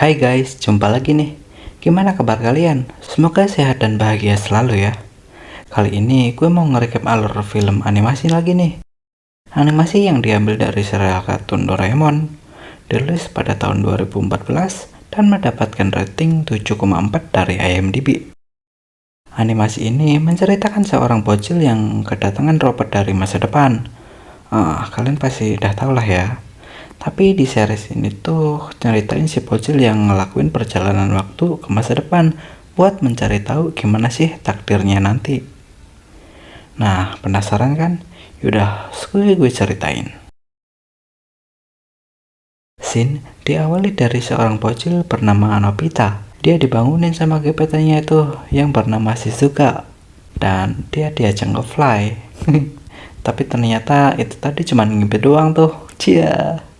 Hai guys, jumpa lagi nih. Gimana kabar kalian? Semoga sehat dan bahagia selalu ya. Kali ini gue mau nge-recap alur film animasi lagi nih. Animasi yang diambil dari serial kartun Doraemon, dirilis pada tahun 2014 dan mendapatkan rating 7,4 dari IMDb. Animasi ini menceritakan seorang bocil yang kedatangan robot dari masa depan. Kalian pasti udah tau lah ya. Tapi di series ini tuh ceritain si bocil yang ngelakuin perjalanan waktu ke masa depan buat mencari tahu gimana sih takdirnya nanti. Nah, penasaran kan? Yaudah, gue ceritain. Scene diawali dari seorang bocil bernama Nobita. Dia dibangunin sama gebetannya itu yang bernama Shizuka. Dan dia diajak nge-fly. Tapi ternyata itu tadi cuma ngimpi doang tuh. Cia.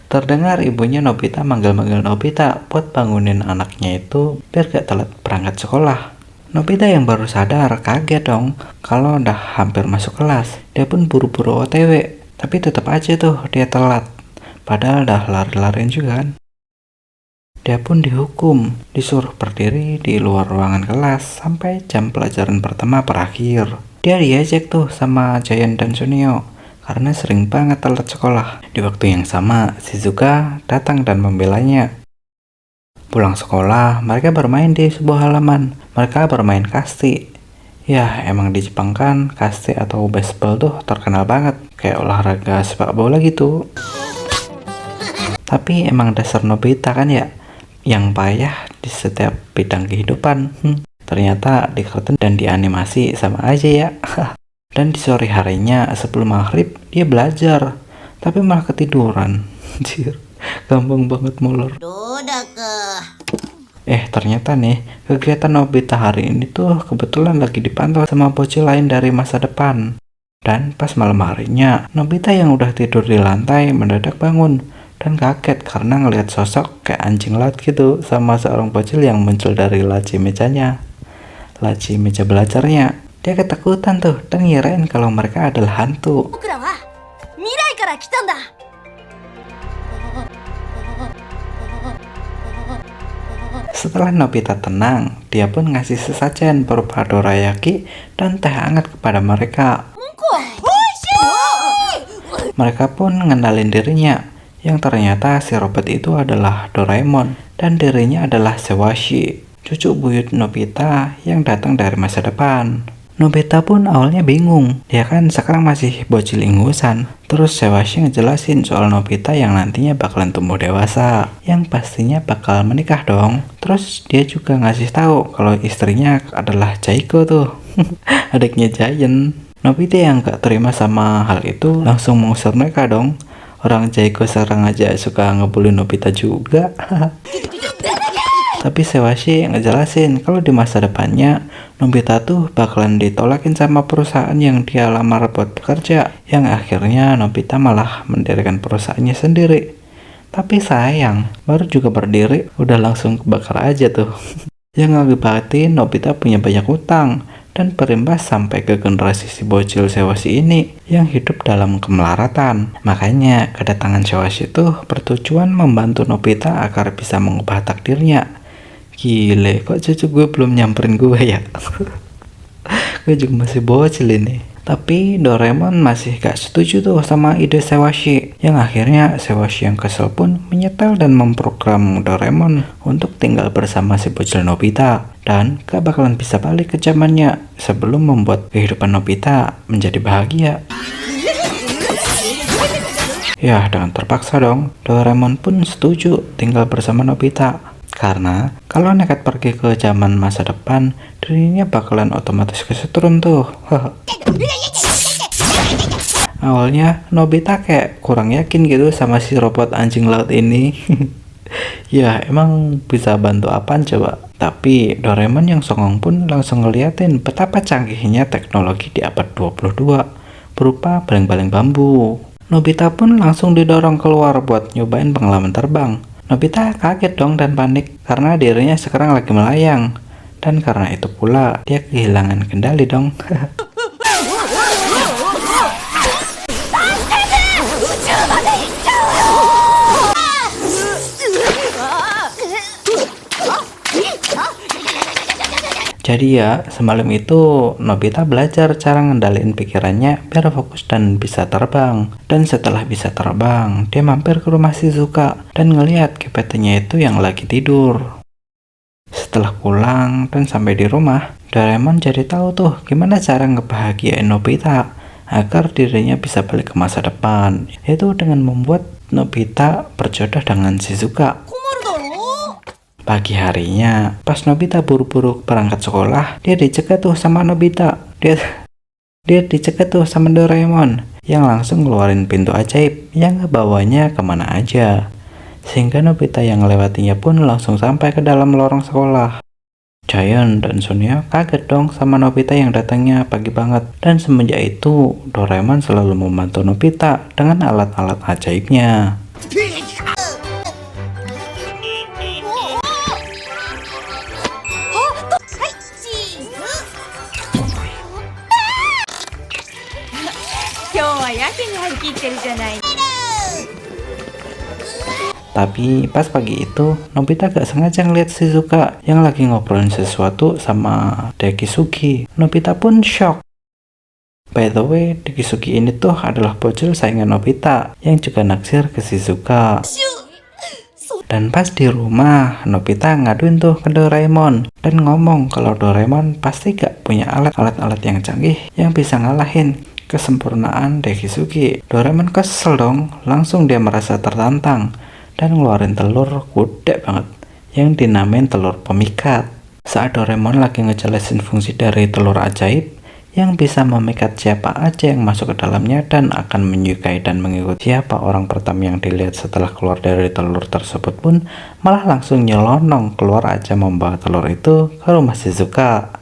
Terdengar ibunya Nobita manggil-manggil Nobita buat bangunin anaknya itu biar gak telat berangkat sekolah. Nobita yang baru sadar kaget dong kalau udah hampir masuk kelas. Dia pun buru-buru OTW, tapi tetap aja tuh dia telat. Padahal udah lari-larian juga kan. Dia pun dihukum, disuruh berdiri di luar ruangan kelas sampai jam pelajaran pertama berakhir. Dia diajak tuh sama Giant dan Sunio karena sering banget telat sekolah. Di waktu yang sama, Shizuka datang dan membelanya. Pulang sekolah, mereka bermain di sebuah halaman. Mereka bermain kasti. Ya, emang di Jepang kan, kasti atau baseball tuh terkenal banget. Kayak olahraga sepak bola gitu. Tapi emang dasar Nobita kan ya, yang payah di setiap bidang kehidupan. Ternyata di kartun dan di animasi sama aja ya. Dan di sore harinya sebelum maghrib dia belajar, tapi malah ketiduran. Anjir, gampang banget molor. Ternyata nih kegiatan Nobita hari ini tuh kebetulan lagi dipantau sama bocil lain dari masa depan. Dan pas malam harinya, Nobita yang udah tidur di lantai mendadak bangun dan kaget karena ngelihat sosok kayak anjing laut gitu sama seorang bocil yang muncul dari laci mejanya. Laci meja belajarnya. Dia ketakutan tuh dan ngirain kalau mereka adalah hantu. Setelah Nobita tenang, dia pun ngasih sesajen berupa dorayaki dan teh hangat kepada mereka. Mereka pun ngenalin dirinya, yang ternyata si robot itu adalah Doraemon dan dirinya adalah Sewashi, cucu buyut Nobita yang datang dari masa depan. Nobita pun awalnya bingung, dia kan sekarang masih bocil ingusan. Terus Sewashi ngejelasin soal Nobita yang nantinya bakalan tumbuh dewasa, yang pastinya bakal menikah dong. Terus dia juga ngasih tahu kalau istrinya adalah Jaiko tuh, adiknya Giant. Nobita yang gak terima sama hal itu langsung mengusir mereka dong. Orang Jaiko sekarang aja suka ngebully Nobita juga. Tapi Sewashi ngejelasin kalau di masa depannya Nobita tuh bakalan ditolakin sama perusahaan yang dia lamar buat bekerja, yang akhirnya Nobita malah mendirikan perusahaannya sendiri. Tapi sayang, baru juga berdiri udah langsung kebakar aja tuh. Yang ngakibatin Nobita punya banyak utang dan berimbas sampai ke generasi si bocil Sewashi ini yang hidup dalam kemelaratan. Makanya kedatangan Sewashi tuh bertujuan membantu Nobita agar bisa mengubah takdirnya. Gile, kok cucu gue belum nyamperin gue ya? Gue juga masih bocil ini. Tapi Doraemon masih gak setuju tuh sama ide Sewashi, yang akhirnya Sewashi yang kesel pun menyetel dan memprogram Doraemon untuk tinggal bersama si bocil Nobita dan gak bakalan bisa balik ke zamannya sebelum membuat kehidupan Nobita menjadi bahagia. Ya, dengan terpaksa dong, Doraemon pun setuju tinggal bersama Nobita. Karena kalau nekat pergi ke zaman masa depan, dirinya bakalan otomatis kesetrum tuh. Awalnya Nobita kayak kurang yakin gitu sama si robot anjing laut ini. Ya emang bisa bantu apaan coba. Tapi Doraemon yang songong pun langsung ngeliatin betapa canggihnya teknologi di abad 22 berupa baling-baling bambu. Nobita pun langsung didorong keluar buat nyobain pengalaman terbang. Nobita kaget dong dan panik karena dirinya sekarang lagi melayang. Dan karena itu pula dia kehilangan kendali dong. Jadi ya, semalam itu Nobita belajar cara ngendaliin pikirannya biar fokus dan bisa terbang. Dan setelah bisa terbang, dia mampir ke rumah Shizuka dan ngelihat gebetannya itu yang lagi tidur. Setelah pulang dan sampai di rumah, Doraemon jadi tahu tuh gimana cara ngebahagiain Nobita agar dirinya bisa balik ke masa depan, yaitu dengan membuat Nobita berjodoh dengan Shizuka. Pagi harinya, pas Nobita buru-buru berangkat sekolah, dia dicegat tuh sama Nobita. Dia dicegat tuh sama Doraemon yang langsung ngeluarin pintu ajaib yang ngebawanya kemana aja. Sehingga Nobita yang melewatinya pun langsung sampai ke dalam lorong sekolah. Giant dan Sonia kaget dong sama Nobita yang datangnya pagi banget. Dan semenjak itu, Doraemon selalu membantu Nobita dengan alat-alat ajaibnya. Tapi pas pagi itu, Nobita gak sengaja ngeliat Shizuka yang lagi ngobrolin sesuatu sama Dekisugi. Nobita pun shock. By the way, Dekisugi ini tuh adalah bocil saingan Nobita yang juga naksir ke Shizuka. Dan pas di rumah, Nobita ngaduin tuh ke Doraemon dan ngomong kalau Doraemon pasti gak punya alat-alat yang canggih yang bisa ngalahin kesempurnaan Dekisugi. Doraemon kesel dong, langsung dia merasa tertantang dan ngeluarin telur gede banget yang dinamain telur pemikat. Saat Doraemon lagi ngejelasin fungsi dari telur ajaib yang bisa memikat siapa aja yang masuk ke dalamnya dan akan menyukai dan mengikuti siapa orang pertama yang dilihat setelah keluar dari telur tersebut pun malah langsung nyelonong keluar aja membawa telur itu ke rumah Shizuka.